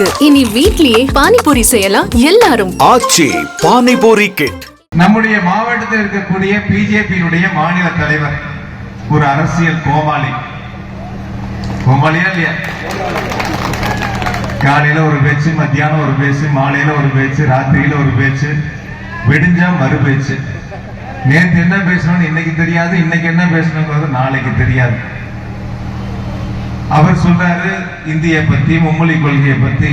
இருக்கு. இனி வீட்லயே பானிபூரி செய்யலாம் எல்லாரும். ஆச்சி பானிபூரி கிட். நம்முடைய மாவட்டத்தில் இருக்கக்கூடிய பிஜேபியினுடைய மாநில தலைவர் ஒரு அரசியல் கோமாளி. கோமாளியா இல்லையா? காலையில ஒரு பேச்சு, மத்தியானம் ஒரு பேச்சு, மாலையில ஒரு பேச்சு, ராத்திரியில ஒரு பேச்சு, விடிஞ்சா மறு பேச்சு. நேற்று என்ன பேசணும்னு இன்னைக்கு தெரியாது, இன்னைக்கு என்ன பேசணுங்கிறது நாளைக்கு தெரியாது. அவர் சொல்றாரு இந்திய பத்தி, மும்மொழி கொள்கையை பத்தி.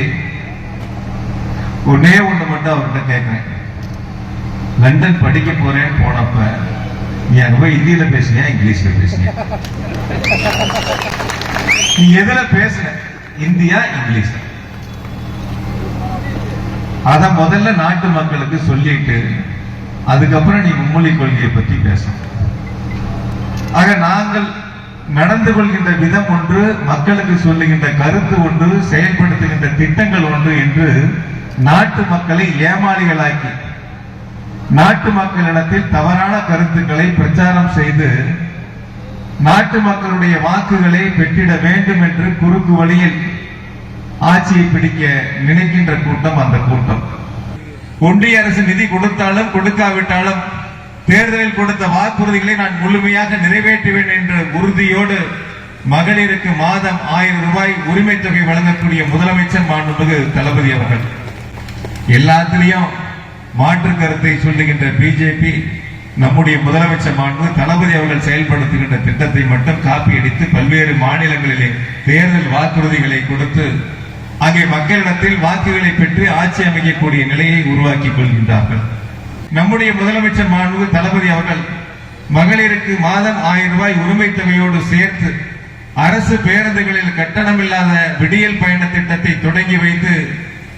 ஒன்னே ஒண்ணு மட்டும் அவர்கிட்ட கேட்கிறேன். லண்டன் படிக்க போறேன்னு போனப்ப நீ அங்க போய் இந்தியில பேசுனியா இங்கிலீஷ்ல பேசுனியா? நீ எதுல பேசுன? India English? அத முதல்ல நாட்டு மக்களுக்கு சொல்லிட்டு அதுக்கப்புறம் நீ மும்மொழி கொள்கையை பற்றி பேசணும். ஆக நாங்கள் நடந்து கொள்கின்ற விதம் ஒன்று, மக்களுக்கு சொல்லுகின்ற கருத்து ஒன்று, செயல்படுத்துகின்ற திட்டங்கள் ஒன்று என்று நாட்டு மக்களை ஏமாளிகளாக்கி நாட்டு மக்களிடத்தில் தவறான கருத்துக்களை பிரச்சாரம் செய்து நாட்டு மக்களுடைய வாக்குகளை பெற்றிட வேண்டும் என்று குறுக்கு வழியில் ஆட்சியை பிடிக்க நினைக்கின்ற கூட்டம் அந்த கூட்டம். ஒன்றிய அரசு நிதி கொடுத்தாலும் கொடுக்காவிட்டாலும் தேர்தலில் கொடுத்த வாக்குறுதிகளை நான் முழுமையாக நிறைவேற்றுவேன் என்ற உறுதியோடு மகளிருக்கு மாதம் 1000 ரூபாய் உரிமை தொகை வழங்கக்கூடிய முதலமைச்சர் மாண்புமிகு தளபதி அவர்கள். எல்லாத்திலையும் மாற்று கருத்தை சொல்லுகின்ற பிஜேபி நம்முடைய முதலமைச்சர் மாண்பு தளபதி அவர்கள் செயல்படுத்துகின்ற திட்டத்தை மட்டும் காப்பி அடித்து பல்வேறு மாநிலங்களிலே தேர்தல் வாக்குறுதிகளை கொடுத்து அங்கே மக்களிடத்தில் வாக்குகளை பெற்று ஆட்சி அமைக்கக்கூடிய நிலையை உருவாக்கிக் கொள்கின்றார்கள். நம்முடைய முதலமைச்சர் மாண்பு தளபதி அவர்கள் மகளிருக்கு மாதம் 1000 ரூபாய் உரிமை தொகையோடு சேர்த்து அரசு பேருந்துகளில் கட்டணமில்லாத விடியல் பயண திட்டத்தை தொடங்கி வைத்து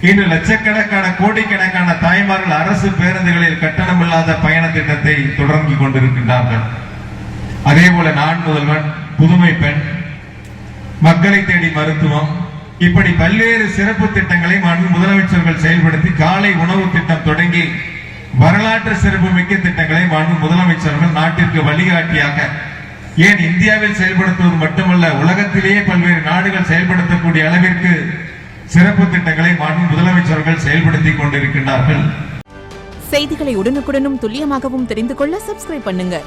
இன்று லட்சக்கணக்கான கோடிக்கணக்கான தாய்மார்கள் அரசு பேருந்துகளில் கட்டணமில்லாத பயண திட்டத்தை தொடங்கி கொண்டிருக்கின்றார்கள். அதே போல நான் முதல்வன், புதுமை பெண், மக்களை தேடி மருத்துவம், இப்படி பல்வேறு சிறப்பு திட்டங்களை முதலமைச்சர்கள் செயல்படுத்தி காலை உணவு திட்டம் தொடங்கி வரலாற்று சிறப்பு மிக்க திட்டங்களை முதலமைச்சர்கள் நாட்டிற்கு வழிகாட்டியாக, ஏன் இந்தியாவில் செயல்படுத்துவது மட்டுமல்ல உலகத்திலேயே பல்வேறு நாடுகள் செயல்படுத்தக்கூடிய அளவிற்கு சிறப்பு திட்டங்களை முதலமைச்சர்கள் செயல்படுத்திக் கொண்டிருக்கின்றார்கள். செய்திகளை உடனுக்குடனும் துல்லியமாகவும் தெரிந்து கொள்ள சப்ஸ்கிரைப் பண்ணுங்க.